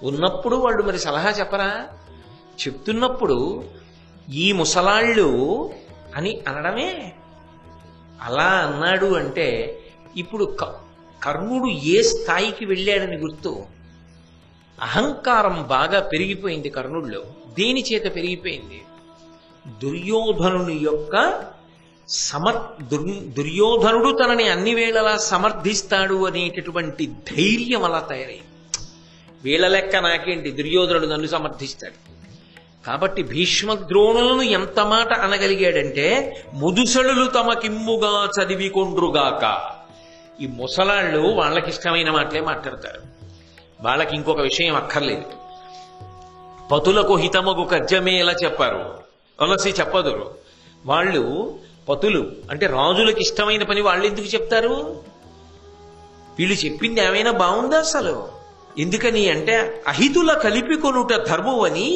ఉన్నప్పుడు వాళ్ళు మరి సలహా చెప్పరా? చెప్తున్నప్పుడు ఈ ముసలాళ్ళు అని అనడమే. అలా అన్నాడు అంటే ఇప్పుడు కర్ణుడు ఏ స్థాయికి వెళ్ళాడని గుర్తు. అహంకారం బాగా పెరిగిపోయింది కర్ణుడిలో. దేని చేత పెరిగిపోయింది? దుర్యోధనుని యొక్క దుర్యోధనుడు తనని అన్ని వేళలా సమర్థిస్తాడు అనేటటువంటి ధైర్యం అలా తయారైంది. వీళ్ళ లెక్క నాకేంటి, దుర్యోధనుడు నన్ను సమర్థిస్తాడు. కాబట్టి భీష్మద్రోణులను ఎంత మాట అనగలిగాడంటే, ముదుసడులు తమకిమ్ముగా చదివికొండ్రుగాక. ఈ ముసలాళ్ళు వాళ్ళకిష్టమైన మాటలే మాట్లాడతారు, వాళ్ళకి ఇంకొక విషయం అక్కర్లేదు. పతులకు హితమగు కజ్జమేలా చెప్పారు, తులసి చెప్పదురు. వాళ్ళు పతులు అంటే రాజులకు ఇష్టమైన పని వాళ్ళు ఎందుకు చెప్తారు? వీళ్ళు చెప్పింది ఏమైనా బాగుందా అసలు? ఎందుకని అంటే అహితుల కలిపి కొనుట ధర్మమని,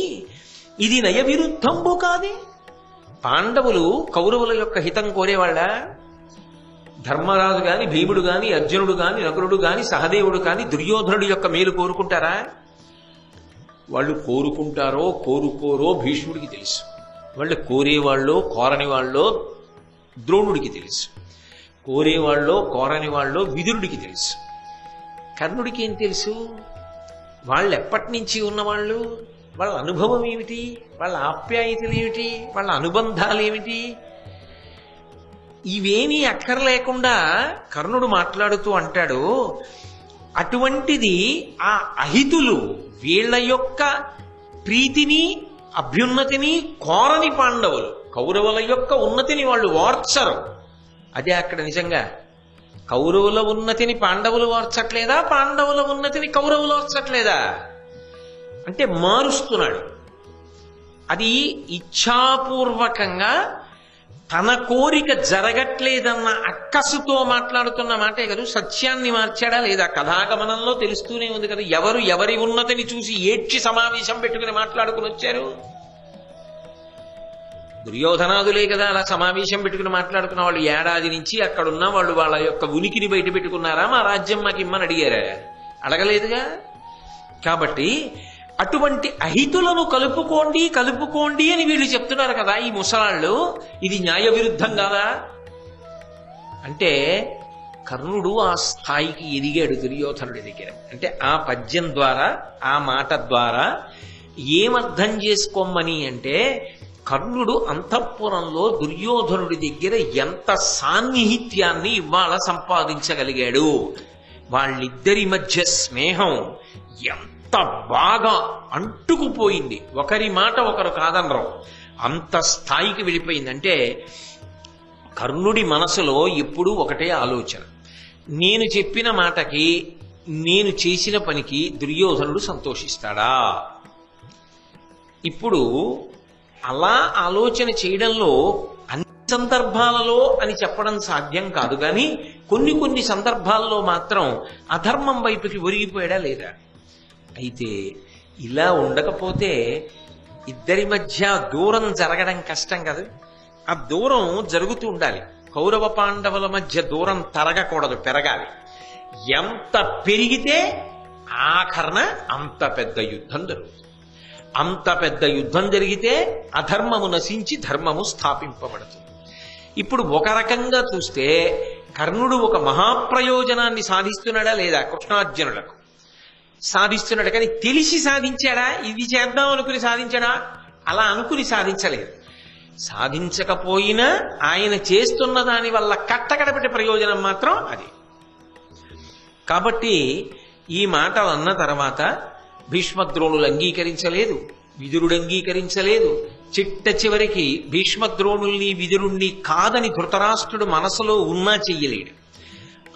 ఇది నయ విరుద్ధంబు కాదే. పాండవులు కౌరవుల యొక్క హితం కోరేవాళ్ళ? ధర్మరాజు గాని, భీముడు గాని, అర్జునుడు గాని, నకులుడు గాని, సహదేవుడు కాని దుర్యోధనుడి యొక్క మేలు కోరుకుంటారా? వాళ్ళు కోరుకుంటారో కోరుకోరో భీష్ముడికి తెలుసు. వాళ్ళు కోరేవాళ్ళో కోరని వాళ్ళో ద్రోణుడికి తెలుసు. కోరేవాళ్ళో కోరని వాళ్ళో విదురుడికి తెలుసు. కర్ణుడికి ఏం తెలుసు? వాళ్ళు ఎప్పటి నుంచి ఉన్నవాళ్ళు, వాళ్ళ అనుభవం ఏమిటి, వాళ్ళ ఆప్యాయతలు ఏమిటి, వాళ్ళ అనుబంధాలు ఏమిటి, ఇవేమీ అక్కర్లేకుండా కర్ణుడు మాట్లాడుతూ అంటాడు. అటువంటిది ఆ అహితులు వీళ్ళ యొక్క ప్రీతిని అభ్యున్నతిని కోరని పాండవులు కౌరవుల యొక్క ఉన్నతిని వాళ్ళు వార్చరు. అదే అక్కడ నిజంగా కౌరవుల ఉన్నతిని పాండవులు వార్చట్లేదా, పాండవుల ఉన్నతిని కౌరవులు వార్చట్లేదా అంటే మారుస్తున్నాడు. అది ఇచ్ఛాపూర్వకంగా తన కోరిక జరగట్లేదన్న అక్కసుతో మాట్లాడుతున్న మాటే కదా. సత్యాన్ని మార్చాడా లేదా? కథాగమనంలో తెలుస్తూనే ఉంది కదా. ఎవరి ఉన్నతిని చూసి ఏడ్చి సమావేశం పెట్టుకుని మాట్లాడుకుని వచ్చారు? దుర్యోధనాదులే కదా అలా సమావేశం పెట్టుకుని మాట్లాడుకున్న వాళ్ళు. ఏడాది నుంచి అక్కడున్న వాళ్ళు వాళ్ళ యొక్క ఉనికిని బయట పెట్టుకున్నారా? మా రాజ్యం మాకు ఇమ్మని అడిగారా? అడగలేదుగా. కాబట్టి అటువంటి అహితులను కలుపుకోండి అని వీళ్ళు చెప్తున్నారు కదా ఈ ముసలాళ్ళు. ఇది న్యాయ విరుద్ధం కాదా అంటే కర్ణుడు ఆ స్థాయికి ఎదిగాడు దుర్యోధనుడి దగ్గర. అంటే ఆ పద్యం ద్వారా, ఆ మాట ద్వారా ఏమర్థం చేసుకోమని అంటే కర్ణుడు అంతఃపురంలో దుర్యోధనుడి దగ్గర ఎంత సాన్నిహిత్యాన్ని ఇవాళ సంపాదించగలిగాడు. వాళ్ళిద్దరి మధ్య స్నేహం ఎంత బాగా అంటుకుపోయింది. ఒకరి మాట ఒకరు కాదనరు, అంత స్థాయికి వెళ్ళిపోయిందంటే కర్ణుడి మనసులో ఎప్పుడూ ఒకటే ఆలోచన. నేను చెప్పిన మాటకి నేను చేసిన పనికి దుర్యోధనుడు సంతోషిస్తాడా? ఇప్పుడు అలా ఆలోచన చేయడంలో అన్ని సందర్భాలలో అని చెప్పడం సాధ్యం కాదు, కానీ కొన్ని కొన్ని సందర్భాల్లో మాత్రం అధర్మం వైపుకి ఒరిగిపోయాడా లేదా? అయితే ఇలా ఉండకపోతే ఇద్దరి మధ్య దూరం జరగడం కష్టం కదా. ఆ దూరం జరుగుతూ ఉండాలి. కౌరవ పాండవుల మధ్య దూరం తరగకూడదు, పెరగాలి. ఎంత పెరిగితే ఆఖరణ అంత పెద్ద యుద్ధం జరుగుతుంది. అంత పెద్ద యుద్ధం జరిగితే అధర్మము నశించి ధర్మము స్థాపింపబడుతుంది. ఇప్పుడు ఒక రకంగా చూస్తే కర్ణుడు ఒక మహాప్రయోజనాన్ని సాధిస్తున్నాడా లేదా? కృష్ణార్జునులకు సాధిస్తున్నాడు, కానీ తెలిసి సాధించాడా? ఇది చేద్దాం అనుకుని సాధించాడా? అలా అనుకుని సాధించలేదు. సాధించకపోయినా ఆయన చేస్తున్న దాని వల్ల కట్టకడపెట్టే ప్రయోజనం మాత్రం అది. కాబట్టి ఈ మాటలు అన్న తర్వాత భీష్మద్రోణులు అంగీకరించలేదు, విదురుడు అంగీకరించలేదు. చిట్ట చివరికి భీష్మద్రోణుల్ని విదురుణ్ణి కాదని ధృతరాష్ట్రుడు మనసులో ఉన్నా చెయ్యలేడు.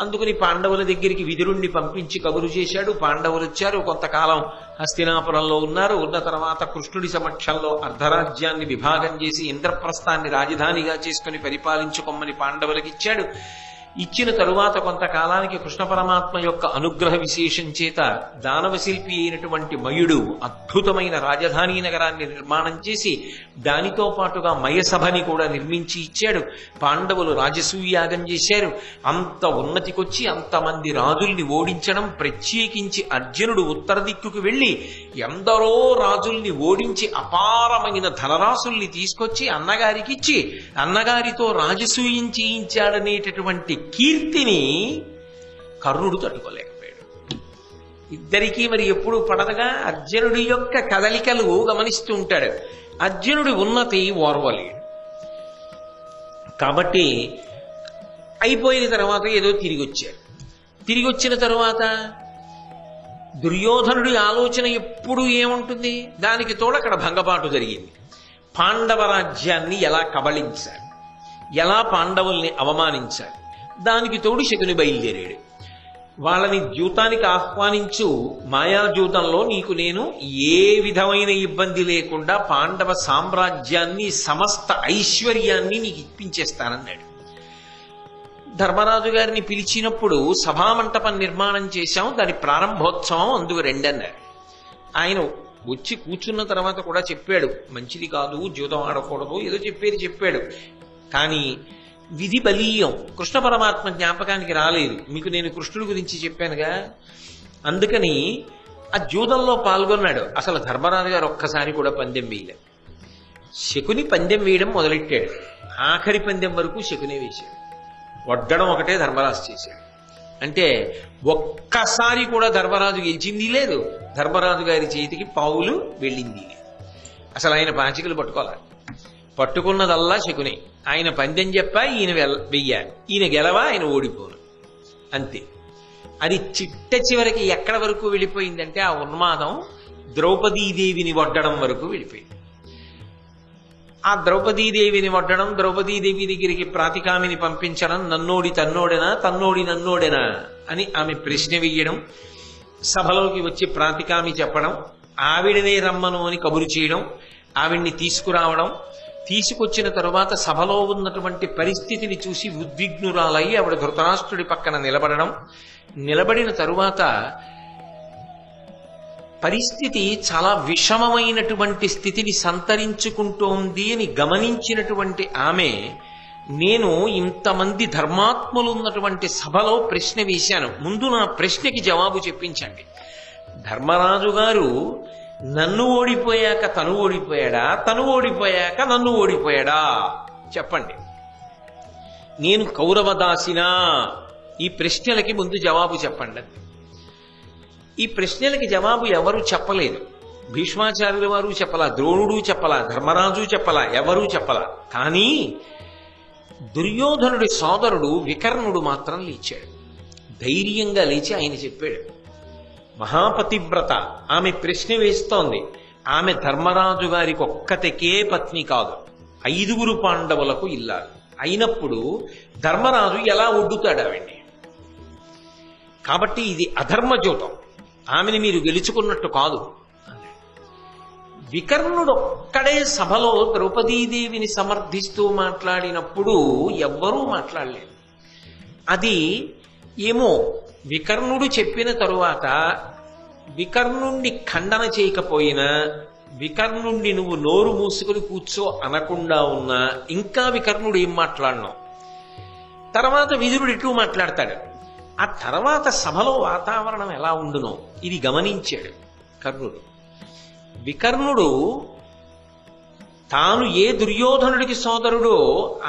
అందుకని పాండవుల దగ్గరికి విదురుణ్ణి పంపించి కబురు చేశాడు. పాండవులు వచ్చారు, కొంతకాలం హస్తినాపురంలో ఉన్నారు. ఉన్న తర్వాత కృష్ణుడి సమక్షంలో అర్ధరాజ్యాన్ని విభాగం చేసి ఇంద్రప్రస్థాన్ని రాజధానిగా చేసుకుని పరిపాలించుకోమని పాండవులకు ఇచ్చాడు. ఇచ్చిన తరువాత కొంతకాలానికి కృష్ణ పరమాత్మ యొక్క అనుగ్రహ విశేషం చేత దానవశిల్పి అయినటువంటి మయుడు అద్భుతమైన రాజధాని నగరాన్ని నిర్మాణం చేసి దానితో పాటుగా మయసభని కూడా నిర్మించి ఇచ్చాడు. పాండవులు రాజసూయాగం చేశారు. అంత ఉన్నతికొచ్చి అంతమంది రాజుల్ని ఓడించడం, ప్రత్యేకించి అర్జునుడు ఉత్తర దిక్కుకు వెళ్లి ఎందరో రాజుల్ని ఓడించి అపారమైన ధనరాశుల్ని తీసుకొచ్చి అన్నగారికి ఇచ్చి అన్నగారితో రాజసూయం చేయించాడనేటటువంటి కీర్తిని కర్ణుడు తట్టుకోలేకపోయాడు. ఇద్దరికీ మరి ఎప్పుడు పడదగా అర్జునుడి యొక్క కదలికలు గమనిస్తూ ఉంటాడు. అర్జునుడి ఉన్నతి ఓర్వలేడు. కాబట్టి అయిపోయిన తర్వాత ఏదో తిరిగి వచ్చారు. తిరిగి వచ్చిన తర్వాత దుర్యోధనుడి ఆలోచన ఎప్పుడు ఏముంటుంది? దానికి తోడు అక్కడ భంగపాటు జరిగింది. పాండవ రాజ్యాన్ని ఎలా కబళించాలి, ఎలా పాండవుల్ని అవమానించాలి, దానికి తోడు శకుని బయలుదేరాడు. వాళ్ళని ద్యూతానికి ఆహ్వానించు, మాయాజూతంలో నీకు నేను ఏ విధమైన ఇబ్బంది లేకుండా పాండవ సామ్రాజ్యాన్ని సమస్త ఐశ్వర్యాన్ని నీకు ఇప్పించేస్తానన్నాడు. ధర్మరాజు గారిని పిలిచినప్పుడు సభామంటపం నిర్మాణం చేశాం, దాని ప్రారంభోత్సవం అందుకు రెండన్నారు. ఆయన వచ్చి కూర్చున్న తర్వాత కూడా చెప్పాడు, మంచిది కాదు, జూతం ఆడకూడదు, ఏదో చెప్పాడు. కానీ విధి బలీయం, కృష్ణ పరమాత్మ జ్ఞాపకానికి రాలేదు. మీకు నేను కృష్ణుడి గురించి చెప్పానుగా, అందుకని ఆ జూదంలో పాల్గొన్నాడు. అసలు ధర్మరాజు గారు ఒక్కసారి కూడా పందెం వేయలేదు. శకుని పందెం వేయడం మొదలెట్టాడు. ఆఖరి పందెం వరకు శకునే వేశాడు. వడ్డడం ఒకటే ధర్మరాజు చేశాడు. అంటే ఒక్కసారి కూడా ధర్మరాజు గెలిచింది లేదు, ధర్మరాజు గారి చేతికి పావులు వెళ్ళింది లేదు. అసలు ఆయన పాచికలు పట్టుకోవాలి. పట్టుకున్నదల్లా శకునే. ఆయన పందెం చెప్పా, ఈయన వెయ్యాలి. ఈయన గెలవా, ఆయన ఓడిపోను, అంతే. అది చిట్ట చివరికి ఎక్కడ వరకు వెళ్ళిపోయిందంటే ఆ ఉన్మాదం ద్రౌపదీదేవిని వడ్డడం వరకు వెళ్ళిపోయింది. ఆ ద్రౌపదీదేవిని వడ్డడం, ద్రౌపదీదేవి దగ్గరికి ప్రాతికామిని పంపించడం, నన్నోడి తన్నోడెనా, తన్నోడి నన్నోడెనా అని ఆమె ప్రశ్న వెయ్యడం, సభలోకి వచ్చి ప్రాతికామి చెప్పడం, ఆవిడనే రమ్మను అని కబురు చేయడం, ఆవిడ్ని తీసుకురావడం, తీసుకొచ్చిన తరువాత సభలో ఉన్నటువంటి పరిస్థితిని చూసి ఉద్విగ్నురాలై ఆవిడ ధృతరాష్ట్రుడి పక్కన నిలబడడం, నిలబడిన తరువాత పరిస్థితి చాలా విషమమైనటువంటి స్థితిని సంతరించుకుంటోంది అని గమనించినటువంటి ఆమె, నేను ఇంతమంది ధర్మాత్ములు ఉన్నటువంటి సభలో ప్రశ్న వేశాను, ముందు నా ప్రశ్నకి జవాబు చెప్పించండి. ధర్మరాజు గారు నన్ను ఓడిపోయాక తను ఓడిపోయాడా, తను ఓడిపోయాక నన్ను ఓడిపోయాడా చెప్పండి. నేను కౌరవదాసినా? ఈ ప్రశ్నలకి ముందు జవాబు చెప్పండి. ఈ ప్రశ్నలకి జవాబు ఎవరు చెప్పలేదు. భీష్మాచార్యుల వారు చెప్పలా, ద్రోణుడు చెప్పలా, ధర్మరాజు చెప్పలా, ఎవరూ చెప్పలా. కానీ దుర్యోధనుడి సోదరుడు వికర్ణుడు మాత్రం లేచాడు. ధైర్యంగా లేచి ఆయన చెప్పాడు, మహాపతివ్రత, ఆమె ప్రశ్న వేస్తోంది. ఆమె ధర్మరాజు గారికి ఒక్కతికే పత్ని కాదు, 5 పాండవులకు ఇల్లాలి. అయినప్పుడు ధర్మరాజు ఎలా ఒడ్డుతాడు ఆవిడ్ని? కాబట్టి ఇది అధర్మజూతం, ఆమెని మీరు గెలుచుకున్నట్టు కాదు. వికర్ణుడు ఒక్కడే సభలో ద్రౌపదీదేవిని సమర్థిస్తూ మాట్లాడినప్పుడు ఎవ్వరూ మాట్లాడలేదు. అది ఏమో వికర్ణుడు చెప్పిన తరువాత వికర్ణుణ్ణి ఖండన చేయకపోయినా, వికర్ణుణ్ణి నువ్వు నోరు మూసుకుని కూర్చో అనకుండా ఉన్నా ఇంకా వికర్ణుడు ఏం మాట్లాడినావు. తర్వాత విదురుడు ఇట్లు మాట్లాడతాడు. ఆ తర్వాత సభలో వాతావరణం ఎలా ఉండునో ఇది గమనించాడు కర్ణుడు. వికర్ణుడు తాను ఏ దుర్యోధనుడికి సోదరుడో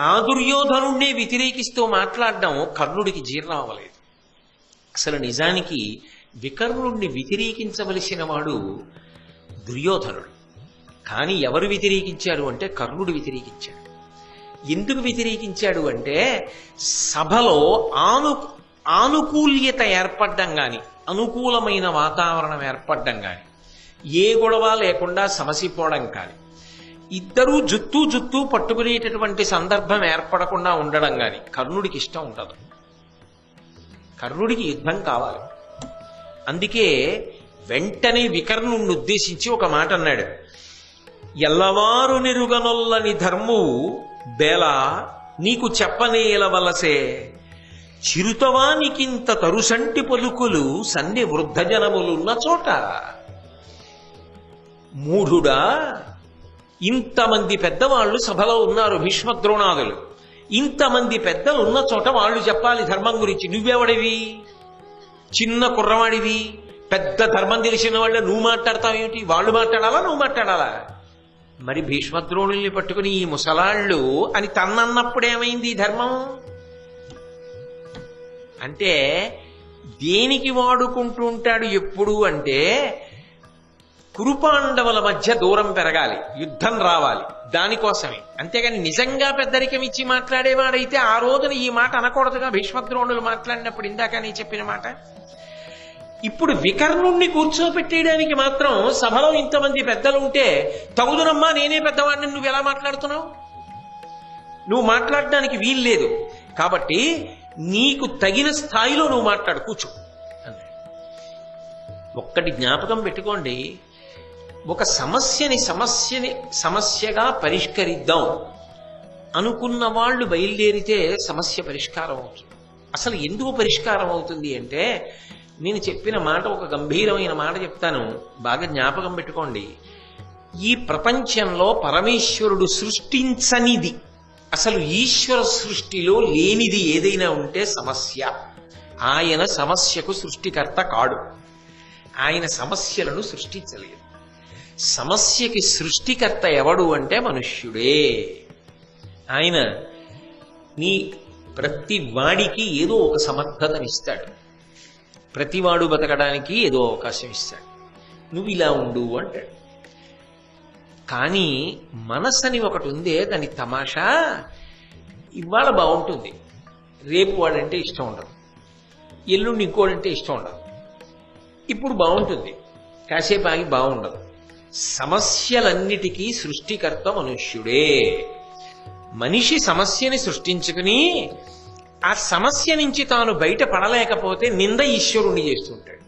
ఆ దుర్యోధనుణ్ణే వ్యతిరేకిస్తూ మాట్లాడడం కర్ణుడికి జీర్ణం అవ్వలేదు. అసలు నిజానికి వికర్ణుడిని వ్యతిరేకించవలసిన వాడు దుర్యోధనుడు. కానీ ఎవరు వ్యతిరేకించారు అంటే కర్ణుడు వ్యతిరేకించాడు. ఎందుకు వ్యతిరేకించాడు అంటే సభలో ఆనుకూల్యత ఏర్పడడం కానీ, అనుకూలమైన వాతావరణం ఏర్పడడం కానీ, ఏ గొడవ లేకుండా సమసిపోవడం కానీ, ఇద్దరూ జుత్తు పట్టుకునేటటువంటి సందర్భం ఏర్పడకుండా ఉండడం కానీ కర్ణుడికి ఇష్టం ఉండదు. కర్ణుడికి యుద్ధం కావాలి. అందుకే వెంటనే వికర్ణుణ్ణి ఉద్దేశించి ఒక మాట అన్నాడు. ఎల్లవారు నిరుగనొల్లని ధర్మువు బేల నీకు చెప్పనేలవలసే, చిరుతవానికింత తరుసంటి పలుకులు సన్ని వృద్ధ జనములున్న చోట. మూఢుడా, ఇంతమంది పెద్దవాళ్ళు సభలో ఉన్నారు, భీష్మద్రోణాదులు, ఇంతమంది పెద్దలు ఉన్న చోట వాళ్ళు చెప్పాలి ధర్మం గురించి. నువ్వెవడివి? చిన్న కుర్రవాడివి. పెద్ద ధర్మం తెలిసిన వాళ్ళ నువ్వు మాట్లాడతావేమిటి? వాళ్ళు మాట్లాడాలా, నువ్వు మాట్లాడాలా? మరి భీష్మద్రోణుల్ని పట్టుకుని ఈ ముసలాళ్ళు అని తన్నన్నప్పుడేమైంది ఈ ధర్మం? అంటే దేనికి వాడుకుంటూ ఉంటాడు ఎప్పుడు అంటే కురుపాండవుల మధ్య దూరం పెరగాలి, యుద్ధం రావాలి, దానికోసమే. అంతేగాని నిజంగా పెద్దరికం ఇచ్చి మాట్లాడేవాడైతే ఆ రోజున ఈ మాట అనకూడదుగా. భీష్మద్రోణులు మాట్లాడినప్పుడు ఇందాక నీ చెప్పిన మాట. ఇప్పుడు వికర్ణుణ్ణి కూర్చోపెట్టేయడానికి మాత్రం సభలో ఇంతమంది పెద్దలు ఉంటే తగుదునమ్మా, నేనే పెద్దవాడిని, నువ్వు ఎలా మాట్లాడుతున్నావు? నువ్వు మాట్లాడడానికి వీలు లేదు. కాబట్టి నీకు తగిన స్థాయిలో నువ్వు మాట్లాడు, కూర్చో. ఒక్కటి జ్ఞాపకం పెట్టుకోండి, ఒక సమస్యగా పరిష్కరిద్దాం అనుకున్న వాళ్ళు బయలుదేరితే సమస్య పరిష్కారం అవుతుంది. అసలు ఎందుకు పరిష్కారం అవుతుంది అంటే, నేను చెప్పిన మాట ఒక గంభీరమైన మాట చెప్తాను, బాగా జ్ఞాపకం పెట్టుకోండి. ఈ ప్రపంచంలో పరమేశ్వరుడు సృష్టించనిది, అసలు ఈశ్వర సృష్టిలో లేనిది ఏదైనా ఉంటే సమస్య. ఆయన సమస్యకు సృష్టికర్త కాడు. ఆయన సమస్యలను సృష్టించలేదు. సమస్యకి సృష్టికర్త ఎవడు అంటే మనుష్యుడే. ఆయన నీ ప్రతి వాడికి ఏదో ఒక సమర్థతనిస్తాడు, ప్రతివాడు బతకడానికి ఏదో అవకాశం ఇస్తాడు. నువ్వు ఇలా ఉండు అంటాడు. కానీ మనస్సు అని ఒకటి ఉందే, దాని తమాషా ఇవాళ బాగుంటుంది, రేపు వాడంటే ఇష్టం ఉండదు, ఎల్లుండి ఇంకోడంటే ఇష్టం ఉండదు. ఇప్పుడు బాగుంటుంది, కాసేపు ఆగి బాగుండదు. సమస్యలన్నిటికీ సృష్టికర్త మనుష్యుడే. మనిషి సమస్యని సృష్టించుకుని ఆ సమస్య నుంచి తాను బయట పడలేకపోతే నింద ఈశ్వరుణ్ణి చేస్తుంటాడు.